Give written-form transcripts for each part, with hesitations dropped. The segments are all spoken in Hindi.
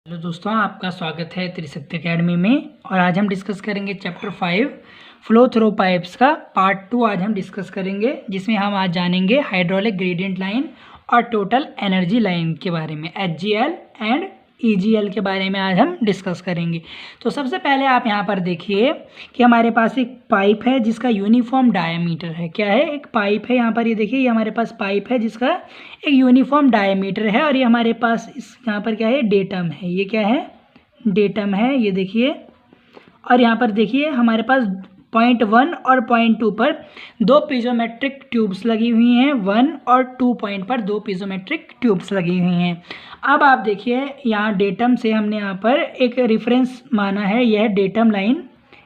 हेलो दोस्तों, आपका स्वागत है त्रिशक्ति एकेडमी में। और आज हम डिस्कस करेंगे चैप्टर 5 फ्लो थ्रू पाइप्स का पार्ट 2 आज हम डिस्कस करेंगे, जिसमें हम आज जानेंगे हाइड्रोलिक ग्रेडियंट लाइन और टोटल एनर्जी लाइन के बारे में, HGL एंड EGL के बारे में आज हम डिस्कस करेंगे। तो सबसे पहले आप यहाँ पर देखिए कि हमारे पास एक पाइप है जिसका यूनिफॉर्म डायमीटर है। क्या है? एक पाइप है। यहाँ पर ये देखिए, ये हमारे पास पाइप है जिसका एक यूनिफॉर्म डायमीटर है। और ये हमारे पास इस यहाँ पर क्या है? डेटम है। ये क्या है? डेटम है, ये देखिए। और यहाँ पर देखिए हमारे पास पॉइंट 1 और पॉइंट 2 पर दो पीजोमेट्रिक ट्यूब्स लगी हुई हैं। 1 और 2 पॉइंट पर दो पीजोमेट्रिक ट्यूब्स लगी हुई हैं। अब आप देखिए, यहाँ डेटम से हमने यहाँ पर एक रेफरेंस माना है, यह डेटम लाइन।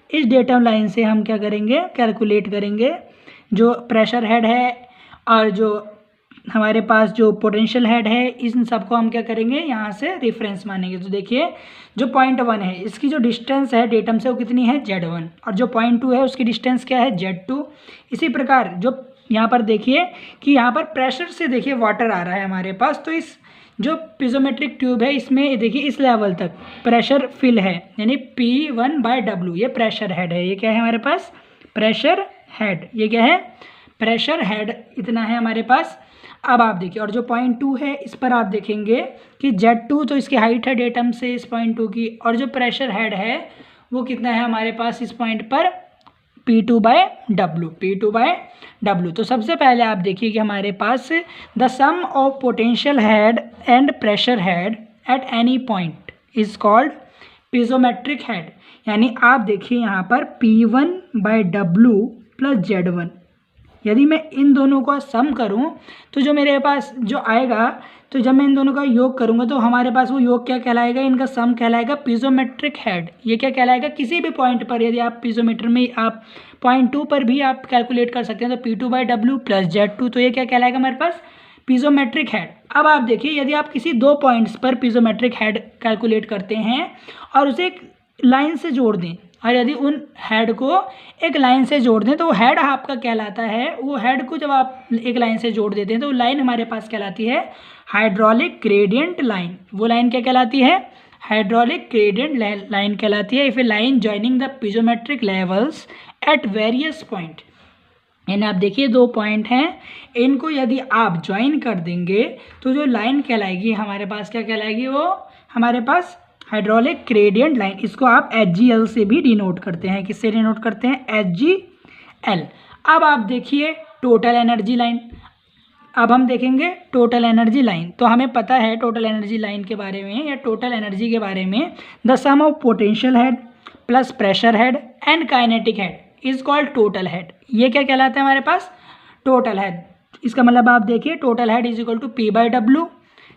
इस डेटम लाइन से हम क्या करेंगे? कैलकुलेट करेंगे जो प्रेशर हेड है और जो हमारे पास जो पोटेंशियल हेड है, इन सबको हम क्या करेंगे? यहाँ से रेफरेंस मानेंगे। तो देखिए, जो पॉइंट 1 है इसकी जो डिस्टेंस है डेटम से वो कितनी है? Z1। और जो पॉइंट 2 है उसकी डिस्टेंस क्या है? Z2। इसी प्रकार जो यहाँ पर देखिए कि यहाँ पर प्रेशर से देखिए वाटर आ रहा है हमारे पास, तो इस जो पीजोमेट्रिक ट्यूब है इसमें देखिए इस लेवल तक प्रेशर फिल है, यानी P1/W। ये प्रेशर हेड है। ये क्या है हमारे पास? Pressure head. ये क्या है? Pressure head. इतना है हमारे पास। अब आप देखिए, और जो पॉइंट 2 है इस पर आप देखेंगे कि Z2 तो इसकी हाइट है डेटम से इस पॉइंट 2 की, और जो प्रेशर हेड है वो कितना है हमारे पास इस पॉइंट पर? P2/W। P2/W। तो सबसे पहले आप देखिए कि हमारे पास the sum of potential head and pressure head at any point is called piezometric head. यानी आप देखिए यहाँ पर P1/W प्लस Z1, यदि मैं इन दोनों का सम करूं तो जो मेरे पास जो आएगा, तो जब मैं इन दोनों का योग करूंगा तो हमारे पास वो योग क्या कहलाएगा? इनका सम कहलाएगा पीजोमेट्रिक हेड। ये क्या कहलाएगा? किसी भी पॉइंट पर यदि आप पीजोमीटर में आप पॉइंट 2 पर भी आप कैलकुलेट कर सकते हैं, तो P2/W प्लस Z2, तो ये क्या कहलाएगा हमारे पास? पीजोमेट्रिक हेड। अब आप देखिए, यदि आप किसी दो पॉइंट्स पर पीजोमेट्रिक हेड कैलकुलेट करते हैं और उसे एक लाइन से जोड़ दें, और यदि उन हेड को एक लाइन से जोड़ दें तो वो हेड आपका कहलाता है। वो हेड को जब आप एक लाइन से जोड़ देते हैं तो वो लाइन हमारे पास कहलाती है हाइड्रोलिक ग्रेडियंट लाइन। वो लाइन क्या कहलाती है? हाइड्रोलिक ग्रेडियंट लाइन कहलाती है। If A line joining the पीजोमेट्रिक levels at various point, यानी आप देखिए दो पॉइंट हैं, इनको यदि आप ज्वाइन कर देंगे तो जो लाइन कहलाएगी हमारे पास क्या कहलाएगी? वो हमारे पास हाइड्रोलिक ग्रेडियंट लाइन। इसको आप HGL से भी डिनोट करते हैं। किससे डिनोट करते हैं? HGL। अब आप देखिए टोटल एनर्जी लाइन। अब हम देखेंगे टोटल एनर्जी लाइन। तो हमें पता है टोटल एनर्जी लाइन के बारे में या टोटल एनर्जी के बारे में, the sum of potential head plus pressure head and kinetic head is called total head. ये क्या कहलाता है हमारे पास? Total head. इसका मतलब आप देखिए total head is equal to P/W,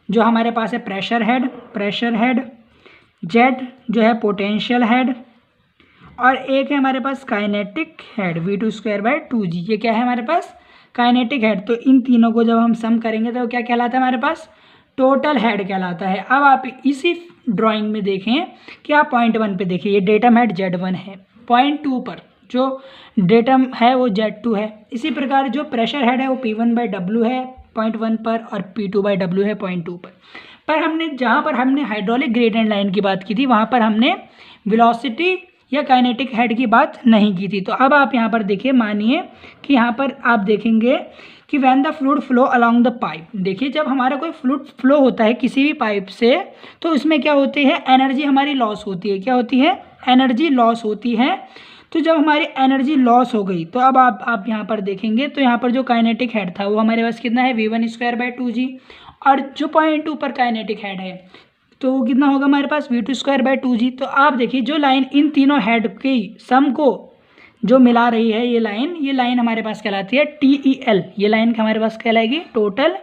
जो हमारे पास है प्रेशर हेड, Z जो है पोटेंशियल हेड, और एक है हमारे पास काइनेटिक हेड V2/2G। ये क्या है हमारे पास? Kinetic head. तो इन तीनों को जब हम सम करेंगे तो क्या कहलाता है हमारे पास? टोटल हेड कहलाता है। अब आप इसी ड्राइंग में देखें कि आप पॉइंट 1 पे देखिए, ये डेटम हेड Z1 है। पॉइंट 2 पर जो डेटम है वो Z2 है। इसी प्रकार जो प्रेशर हेड है वो P1/W है पॉइंट 1 पर, और P2/W है पॉइंट 2 पर हमने जहाँ पर हमने हाइड्रोलिक ग्रेडियंट लाइन की बात की थी वहाँ पर हमने वेलोसिटी या काइनेटिक हेड की बात नहीं की थी। तो अब आप यहाँ पर देखिए, मानिए कि यहाँ पर आप देखेंगे कि when the fluid flow along the pipe. देखिए, जब हमारा कोई फ्लूइड फ्लो होता है किसी भी पाइप से, तो उसमें क्या होती है? एनर्जी हमारी लॉस होती है। क्या होती है? एनर्जी लॉस होती है। तो जब हमारी एनर्जी लॉस हो गई तो अब आप यहाँ पर देखेंगे तो यहाँ पर जो काइनेटिक हेड था वो हमारे पास कितना है? V1/2G। और जो पॉइंट 2 पर काइनेटिक हेड है तो वो कितना होगा हमारे पास? V2/2G। तो आप देखिए जो लाइन इन तीनों हेड की सम को जो मिला रही है, ये लाइन हमारे पास कहलाती है TEL। ये लाइन हमारे पास कहलाएगी टोटल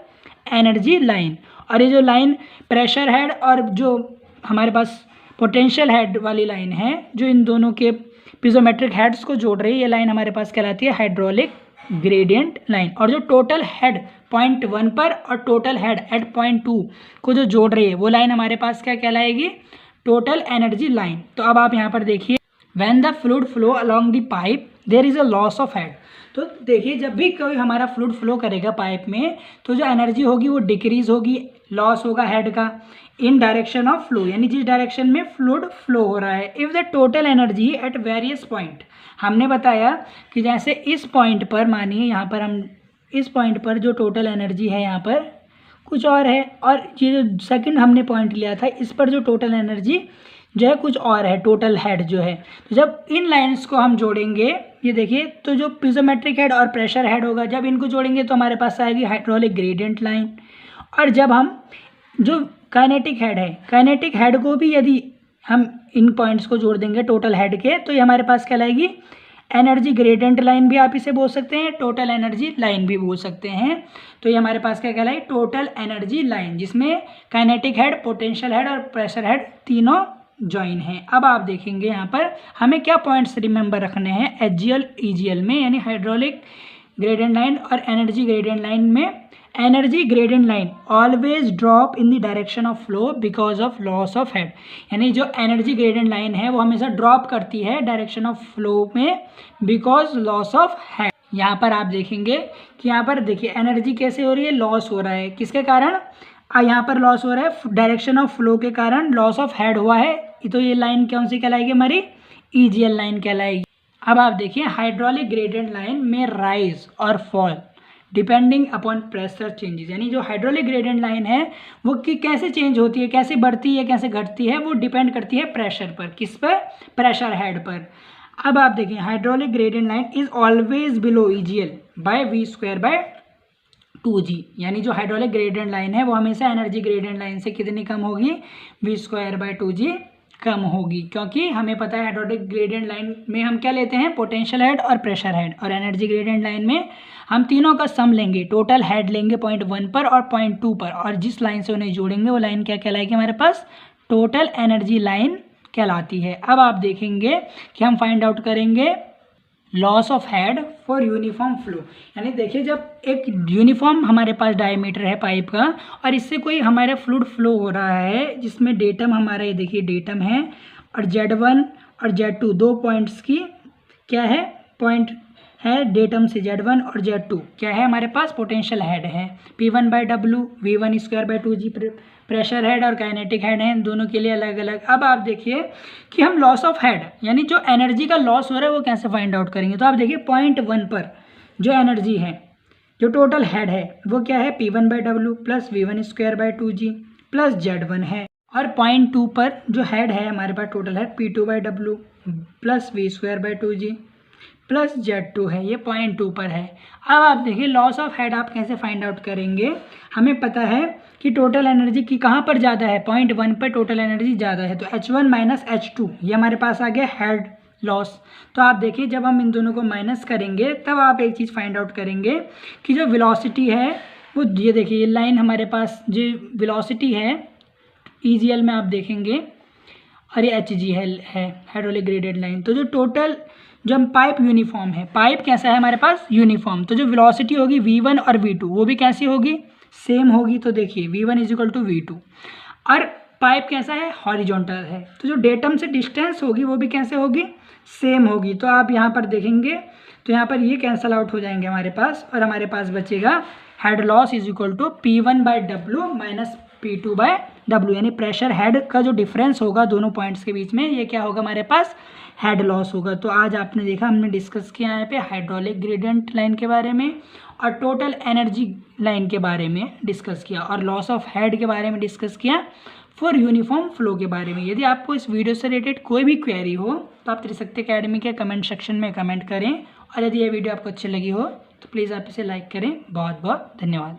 एनर्जी लाइन। और ये जो लाइन प्रेशर हेड और जो हमारे पास पोटेंशियल हेड वाली लाइन है, जो इन दोनों के पीजोमेट्रिक हेड्स को जोड़ रही है, ये लाइन हमारे पास कहलाती है हाइड्रोलिक ग्रेडियंट लाइन। और जो टोटल हेड पॉइंट 1 पर और टोटल हेड एट पॉइंट 2 को जो जोड़ रही है वो लाइन हमारे पास क्या कहलाएगी? Total energy line. तो अब आप यहाँ पर देखिए, when the fluid flow along the pipe there is a loss of head. तो देखिए जब भी कोई हमारा फ्लूइड फ्लो करेगा पाइप में तो जो एनर्जी होगी वो डिक्रीज होगी, लॉस होगा हेड का इन डायरेक्शन ऑफ फ्लो, यानी जिस डायरेक्शन में फ्लूइड फ्लो हो रहा है। If the total energy at various point, हमने बताया कि जैसे इस पॉइंट पर मानिए यहाँ पर हम इस पॉइंट पर जो टोटल एनर्जी है यहाँ पर कुछ और है, और ये जो सेकंड हमने पॉइंट लिया था इस पर जो टोटल एनर्जी जो है कुछ और है, टोटल हेड जो है। तो जब इन लाइंस को हम जोड़ेंगे, ये देखिए, तो जो पिज़ोमेट्रिक हेड और प्रेशर हेड होगा, जब इनको जोड़ेंगे तो हमारे पास आएगी हाइड्रोलिक ग्रेडियंट लाइन। और जब हम जो काइनेटिक हेड है, काइनेटिक हेड को भी यदि हम इन पॉइंट्स को जोड़ देंगे टोटल हेड के, तो ये हमारे पास कहलाएगी एनर्जी ग्रेडियंट लाइन भी आप इसे बोल सकते हैं, टोटल एनर्जी लाइन भी बोल सकते हैं। तो ये हमारे पास क्या कहलाएगी, टोटल एनर्जी लाइन, जिसमें काइनेटिक हेड, पोटेंशियल हेड और प्रेशर हेड तीनों जॉइन हैं। अब आप देखेंगे यहाँ पर हमें क्या पॉइंट्स रिमेंबर रखने हैं एचजीएल ईजीएल में, यानी हाइड्रोलिक ग्रेडियंट लाइन और एनर्जी ग्रेडियंट लाइन में। Energy gradient line always drop in the direction of flow because of loss of head, यानी जो एनर्जी ग्रेडियंट लाइन है वो हमेशा ड्रॉप करती है डायरेक्शन ऑफ फ्लो में बिकॉज लॉस ऑफ हेड। यहाँ पर आप देखेंगे कि यहाँ पर देखिए एनर्जी कैसे हो रही है, लॉस हो रहा है, किसके कारण, यहाँ पर लॉस हो रहा है डायरेक्शन ऑफ फ्लो के कारण, लॉस ऑफ हेड हुआ है। तो ये लाइन कौन सी कहलाएगी, हमारी ईजीएल लाइन कहलाएगी। अब आप देखिए हाइड्रोलिक ग्रेडियंट लाइन में राइज और fall depending upon pressure changes, यानी जो हाइड्रोलिक ग्रेडियंट लाइन है वो कि कैसे चेंज होती है, कैसे बढ़ती है, कैसे घटती है, वो डिपेंड करती है प्रेशर पर, किस पर, प्रेशर हेड पर। अब आप देखिए hydraulic gradient line is always below EGL by V²/2G, यानी जो हाइड्रोलिक ग्रेडियंट लाइन है वो हमेशा एनर्जी ग्रेडियंट लाइन से कितनी कम होगी, V²/2G कम होगी, क्योंकि हमें पता है हाइड्रोलिक ग्रेडियंट लाइन में हम क्या लेते हैं, पोटेंशियल हेड और प्रेशर हेड, और एनर्जी ग्रेडियंट लाइन में हम तीनों का सम लेंगे, टोटल हेड लेंगे पॉइंट 1 पर और पॉइंट 2 पर, और जिस लाइन से उन्हें जोड़ेंगे वो लाइन क्या कहलाएगी, हमारे पास टोटल एनर्जी लाइन कहलाती है। अब आप देखेंगे कि हम फाइंड आउट करेंगे loss of head for uniform flow, यानी देखिए जब एक यूनिफॉर्म हमारे पास डायमीटर है पाइप का और इससे कोई हमारा फ्लूइड फ्लो हो रहा है जिसमें डेटम हमारा, ये देखिए डेटम है, और Z1 और Z2 दो पॉइंट्स की क्या है, पॉइंट है डेटम से Z1 और Z2 क्या है हमारे पास, पोटेंशियल हेड है, P1/W, V1²/2G प्रेशर हेड और काइनेटिक हेड हैं, दोनों के लिए अलग अलग। अब आप देखिए कि हम लॉस ऑफ हेड यानी जो एनर्जी का लॉस हो रहा है वो कैसे फाइंड आउट करेंगे। तो आप देखिए पॉइंट 1 पर जो एनर्जी है, जो टोटल हेड है वो क्या है, P1/W plus V1²/2G plus Z1 है, और पॉइंट 2 पर जो हेड है हमारे पास टोटल है P2/W plus V²/2G plus Z2 है, ये पॉइंट 2 पर है। अब आप देखिए लॉस ऑफ हेड आप कैसे फाइंड आउट करेंगे, हमें पता है कि टोटल एनर्जी की कहाँ पर ज़्यादा है, पॉइंट 1 पर टोटल एनर्जी ज़्यादा है, तो H1 माइनस H2 ये हमारे पास आ गया हेड लॉस। तो आप देखिए जब हम इन दोनों को माइनस करेंगे तब आप एक चीज़ फाइंड आउट करेंगे कि जो वेलोसिटी है वो, ये देखिए ये लाइन हमारे पास जो वेलोसिटी है EGL में आप देखेंगे, और ये HG है हाइड्रोलिक ग्रेडियंट लाइन। तो जो टोटल जो हम पाइप यूनिफॉर्म है, पाइप कैसा है हमारे पास, यूनिफॉर्म, तो जो वेलोसिटी होगी V1 और V2 वो भी कैसी होगी, सेम होगी। तो देखिए V1 = V2, और पाइप कैसा है, हॉरिजॉन्टल है, तो जो डेटम से डिस्टेंस होगी वो भी कैसे होगी, सेम होगी। तो आप यहाँ पर देखेंगे तो यहाँ पर ये कैंसल आउट हो जाएंगे हमारे पास, और हमारे पास बचेगा head loss = P1/W minus P2/W, यानी प्रेशर हेड का जो डिफरेंस होगा दोनों पॉइंट्स के बीच में, ये क्या होगा हमारे पास, हेड लॉस होगा। तो आज आपने देखा हमने डिस्कस किया यहाँ पे हाइड्रोलिक ग्रेडियंट लाइन के बारे में और टोटल एनर्जी लाइन के बारे में डिस्कस किया, और लॉस ऑफ हेड के बारे में डिस्कस किया, फॉर यूनिफॉर्म फ्लो के बारे में। यदि आपको इस वीडियो से रिलेटेड कोई भी क्वेरी हो तो आप त्रिशक्ति एकेडमी के कमेंट सेक्शन में कमेंट करें, और यदि ये वीडियो आपको अच्छी लगी हो तो प्लीज़ आप इसे लाइक करें। बहुत बहुत धन्यवाद।